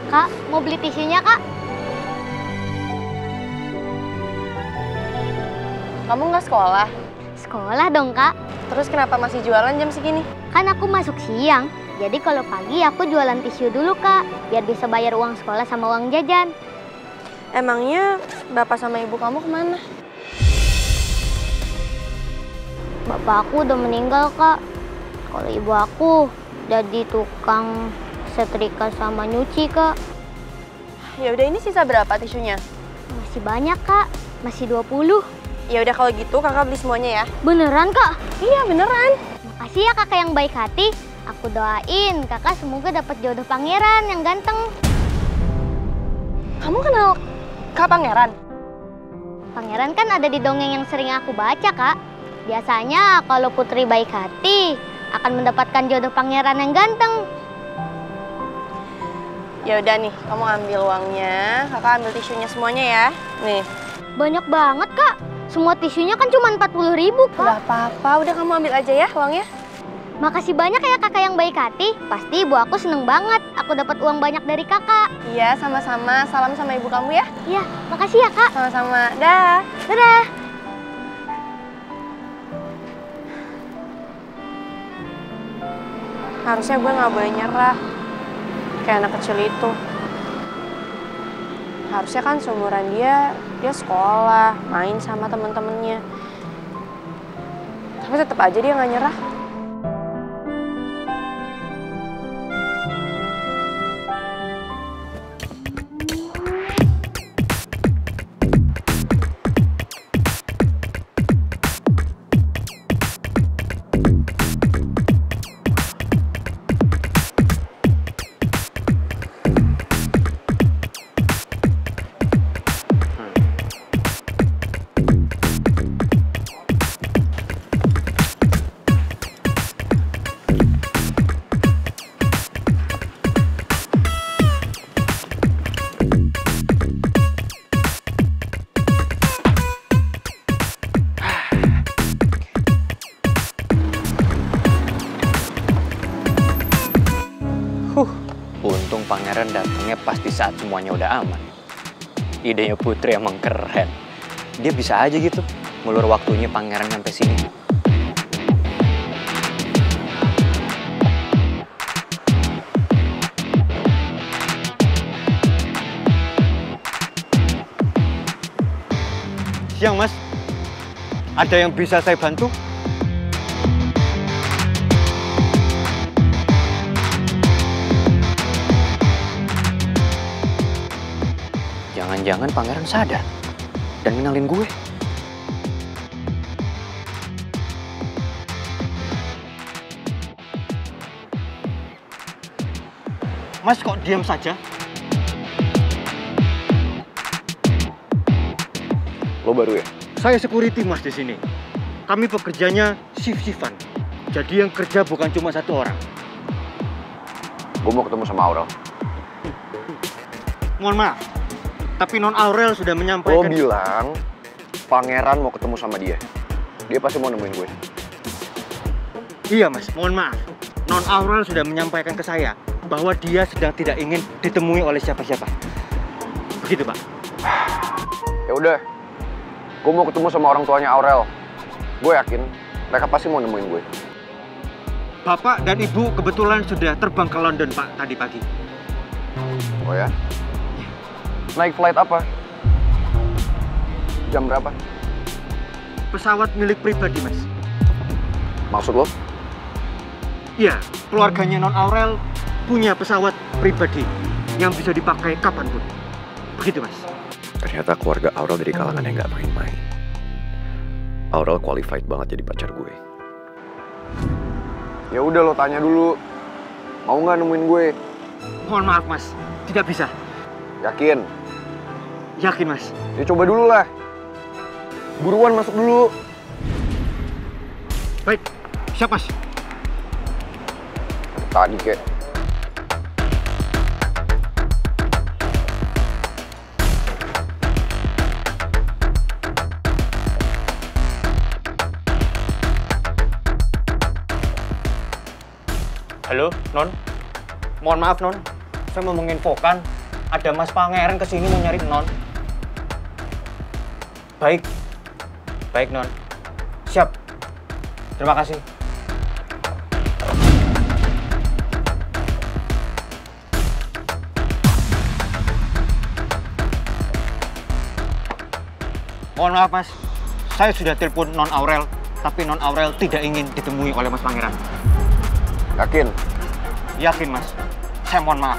Kak, mau beli tisunya, Kak? Kamu nggak sekolah? Sekolah dong, Kak. Terus kenapa masih jualan jam segini? Kan aku masuk siang, jadi kalau pagi aku jualan tisu dulu, Kak. Biar bisa bayar uang sekolah sama uang jajan. Emangnya bapak sama ibu kamu kemana? Bapak aku udah meninggal, Kak. Kalau ibu aku jadi tukang setrika sama nyuci, Kak. Ya udah, ini sisa berapa tisunya? Masih banyak, Kak. Masih 20. Ya udah kalau gitu kakak beli semuanya ya. Beneran, Kak? Iya beneran. Makasih ya kakak yang baik hati. Aku doain kakak semoga dapat jodoh pangeran yang ganteng. Kamu kenal Kak Pangeran? Pangeran kan ada di dongeng yang sering aku baca, Kak. Biasanya kalau putri baik hati akan mendapatkan jodoh pangeran yang ganteng. Ya udah nih, kamu ambil uangnya, kakak ambil tisunya semuanya ya. Nih. Banyak banget, Kak. Semua tisunya kan cuma 40.000, Kak. Gak apa-apa, udah kamu ambil aja ya uangnya. Makasih banyak ya kakak yang baik hati. Pasti ibu aku seneng banget aku dapat uang banyak dari kakak. Iya, sama-sama. Salam sama ibu kamu ya. Iya, makasih ya, Kak. Sama-sama. Dah. Dadah. Harusnya gue nggak boleh nyerah. Kayak anak kecil itu. Harusnya kan seumuran dia sekolah, main sama temen-temennya. Tapi tetap aja dia nggak nyerah. Untung pangeran datangnya pas di saat semuanya udah aman. Idenya Putri emang keren. Dia bisa aja gitu ngulur waktunya pangeran sampai sini. Siang, Mas. Ada yang bisa saya bantu? Jangan-jangan pangeran sadar dan ngenalin gue. Mas kok diam saja? Lo baru ya? Saya security, Mas, di sini. Kami pekerjanya shift-shiftan. Jadi yang kerja bukan cuma satu orang. Gue mau ketemu sama Aurel. Mohon maaf, tapi Non Aurel sudah Lo menyampaikan... bilang pangeran mau ketemu sama dia. Dia pasti mau nemuin gue. Iya, Mas, mohon maaf. Non Aurel sudah menyampaikan ke saya bahwa dia sedang tidak ingin ditemui oleh siapa-siapa. Begitu, Pak. Ya udah, gue mau ketemu sama orang tuanya Aurel. Gue yakin mereka pasti mau nemuin gue. Bapak dan Ibu kebetulan sudah terbang ke London, Pak, tadi pagi. Oh ya? Naik flight apa? Jam berapa? Pesawat milik pribadi, Mas. Maksud lo? Iya, keluarganya Non Aurel punya pesawat pribadi yang bisa dipakai kapanpun. Begitu, Mas. Ternyata keluarga Aurel dari kalangan yang nggak main-main. Aurel qualified banget jadi pacar gue. Ya udah, lo tanya dulu. Mau nggak nemuin gue? Mohon maaf, Mas. Tidak bisa. Yakin? Yakin, Mas. Ya coba dulu lah. Buruan masuk dulu. Baik, siap, Mas. tadi kek. Halo, Non. Mohon maaf, Non. Saya mau menginfokan ada Mas Pangeran kesini mau nyari Non. Baik. Baik, Non. Siap. Terima kasih. Mohon maaf, Mas. Saya sudah telepon Non Aurel, tapi Non Aurel tidak ingin ditemui oleh Mas Pangeran. Yakin? Yakin, Mas. Saya mohon maaf.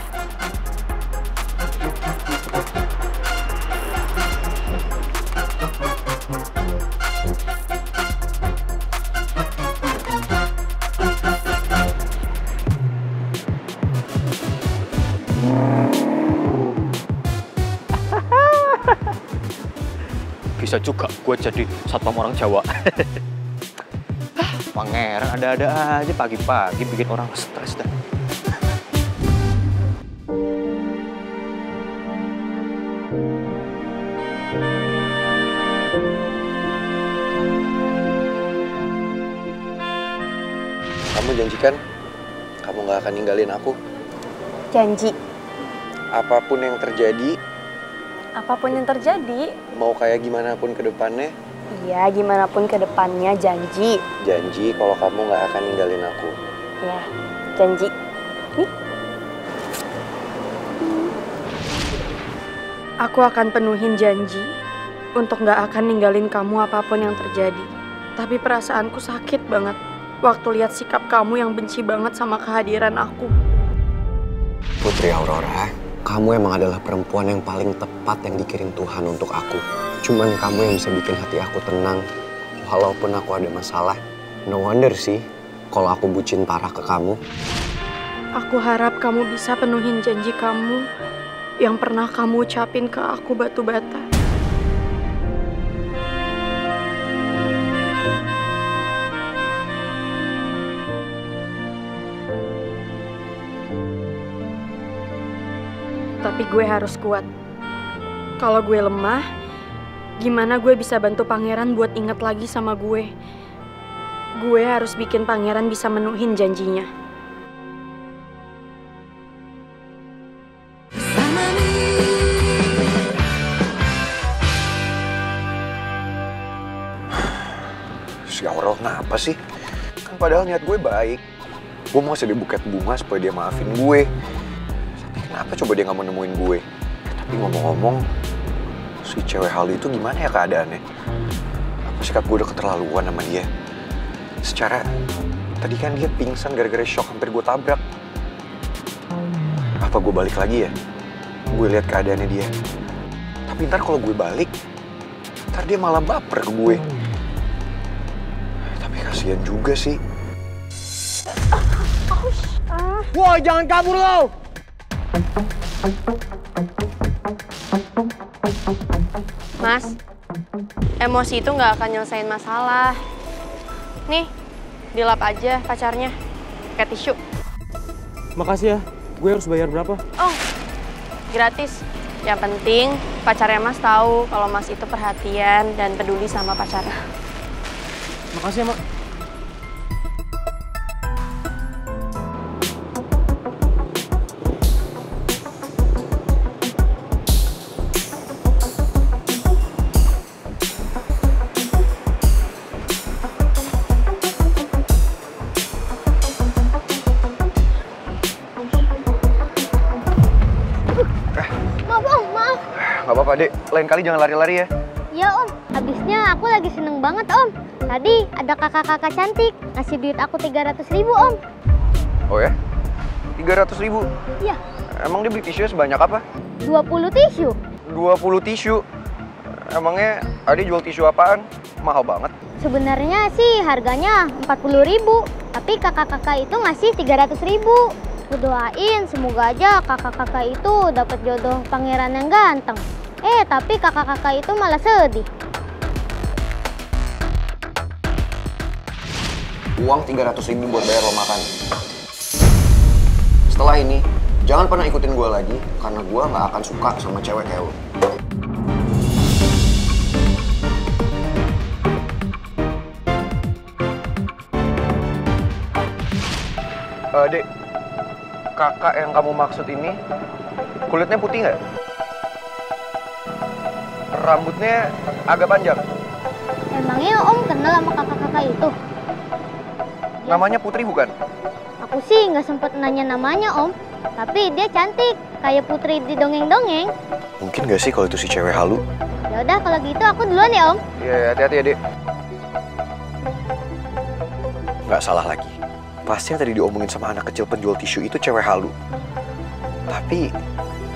Bisa juga gue jadi satpam orang Jawa. Pangeran ada-ada aja pagi-pagi bikin orang stres dah. Kamu janjikan kamu nggak akan ninggalin aku. Janji. Apapun yang terjadi, Apapun yang terjadi, mau kayak gimana pun ke depannya, iya gimana pun ke depannya janji. janji kalau kamu nggak akan ninggalin aku. Ya, janji. Nih. Aku akan penuhin janji untuk gak akan ninggalin kamu apapun yang terjadi. Tapi perasaanku sakit banget waktu lihat sikap kamu yang benci banget sama kehadiran aku. Putri Aurora, kamu emang adalah perempuan yang paling tepat yang dikirim Tuhan untuk aku. Cuman kamu yang bisa bikin hati aku tenang, walaupun aku ada masalah. No wonder sih kalau aku bucin parah ke kamu. Aku harap kamu bisa penuhin janji kamu yang pernah kamu ucapin ke aku batu bata. Tapi gue harus kuat. Kalau gue lemah, gimana gue bisa bantu pangeran buat inget lagi sama gue? Gue harus bikin pangeran bisa menuhin janjinya. Si Aurel kenapa sih? Kan padahal niat gue baik. Gue mau kasih dia buket bunga supaya dia maafin gue. Tapi kenapa coba dia nggak mau nemuin gue? Tapi ngomong-ngomong, si cewek Haldo itu gimana ya keadaannya? Apa sikap gue udah keterlaluan sama dia? Secara, tadi kan dia pingsan gara-gara shock hampir gue tabrak. Apa gue balik lagi ya? Gue lihat keadaannya dia. Tapi ntar kalau gue balik, ntar dia malah baper ke gue. Tapi kasihan juga sih. Woi, jangan kabur lo! Mas, emosi itu nggak akan nyelesain masalah. Nih, dilap aja pacarnya. Pakai tisu. Makasih ya. Gue harus bayar berapa? Oh, gratis. Yang penting pacarnya Mas tahu kalau Mas itu perhatian dan peduli sama pacarnya. Makasih ya, Mak. Maaf Om, maaf. Gak apa-apa, Dek. Lain kali jangan lari-lari ya. Ya Om, habisnya aku lagi seneng banget Om. Tadi ada kakak-kakak cantik ngasih duit aku 300.000 Om. Oh ya? 300.000? Iya, Emang dia beli tisu sebanyak apa? 20 tisu. 20 tisu? Emangnya Ade jual tisu apaan? Mahal banget. Sebenarnya sih harganya 40.000, tapi kakak-kakak itu ngasih 300.000. Gue doain semoga aja kakak-kakak itu dapat jodoh pangeran yang ganteng. Tapi kakak-kakak itu malah sedih. Uang 300.000 buat bayar lo makan. setelah ini jangan pernah ikutin gue lagi karena gue nggak akan suka sama cewek kayak lo. Dek, kakak yang kamu maksud ini kulitnya putih nggak? Rambutnya agak panjang. Emangnya Om kenal sama kakak-kakak itu? Namanya Putri bukan? Aku sih nggak sempet nanya namanya Om, tapi dia cantik, kayak Putri di dongeng-dongeng. Mungkin nggak sih kalau itu si cewek halu? Ya udah kalau gitu aku duluan ya Om. Iya, hati-hati ya, Dek. Nggak salah lagi. Pasti yang tadi diomongin sama anak kecil penjual tisu itu cewek halu. Tapi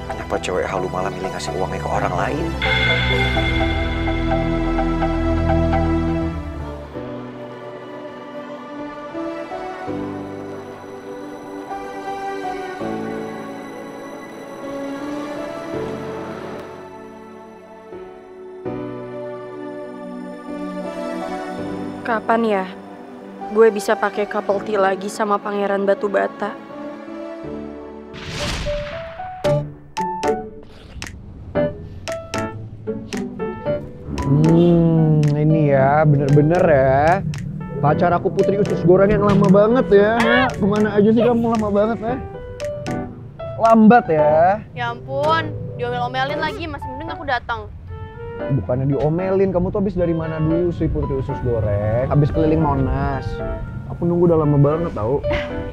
kenapa cewek halu malah milih ngasih uangnya ke orang lain? Kapan ya gue bisa pakai couple tea lagi sama pangeran batu bata? Ini ya, bener-bener ya. Pacar aku Putri Usus Goreng yang lama banget ya. Kemana aja sih kamu lama banget ya? Lambat ya. Ya ampun, diomel-omelin lagi, masih mending aku datang. Bukannya diomelin, kamu tuh habis dari mana dulu sih Putri Usus Goreng? Habis keliling Monas. Aku nunggu udah lama banget tau.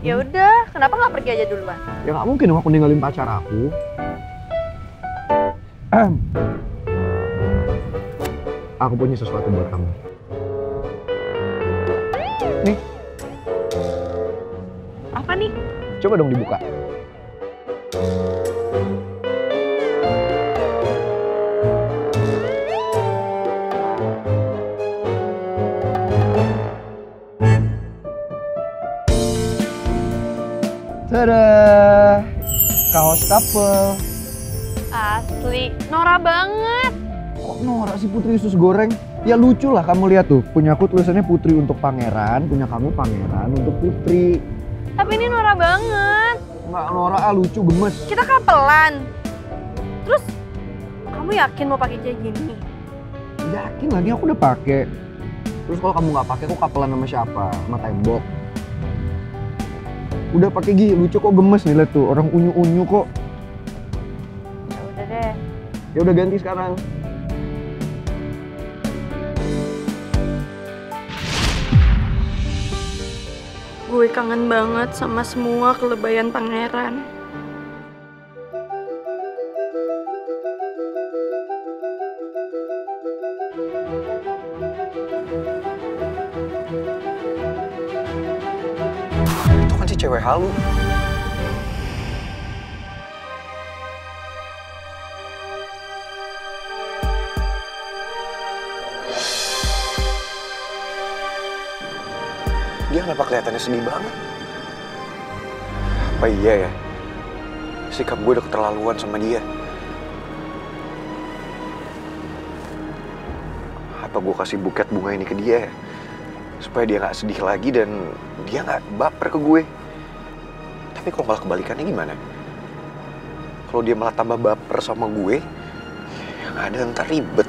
Ya udah, kenapa nggak pergi aja duluan? Ya nggak mungkin dong aku ninggalin pacar aku. Aku punya sesuatu buat kamu. Nih. Apa nih? Coba dong dibuka. Tada! Kaos couple. Asli, norak banget. Kok norak sih Putri Usus Goreng? Ya lucu lah, kamu lihat tuh. Punya aku tulisannya Putri untuk pangeran, punya kamu pangeran untuk Putri. Tapi ini norak banget. Nggak norak, lucu, gemes. Kita kapelan. Terus, kamu yakin mau pakai kayak gini? Yakin lagi, aku udah pakai. Terus kalau kamu nggak pakai, aku kapelan sama siapa? Sama tembok. Udah pakai gini, lucu kok, gemes nih, lihat tuh. Orang unyu-unyu kok. Ya udah deh. Ya udah ganti sekarang. Gue kangen banget sama semua kelebayan pangeran. Itu kan si cewek halu. Dia kenapa kelihatannya sedih banget? Apa iya ya? Sikap gue udah keterlaluan sama dia. Apa gue kasih buket bunga ini ke dia ya? Supaya dia gak sedih lagi dan dia gak baper ke gue. Tapi kalau malah kebalikannya gimana? Kalau dia malah tambah baper sama gue, yang ada ntar ribet.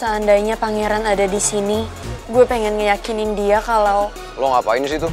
Seandainya pangeran ada di sini, gue pengen ngeyakinin dia kalau... Lo ngapain di situ?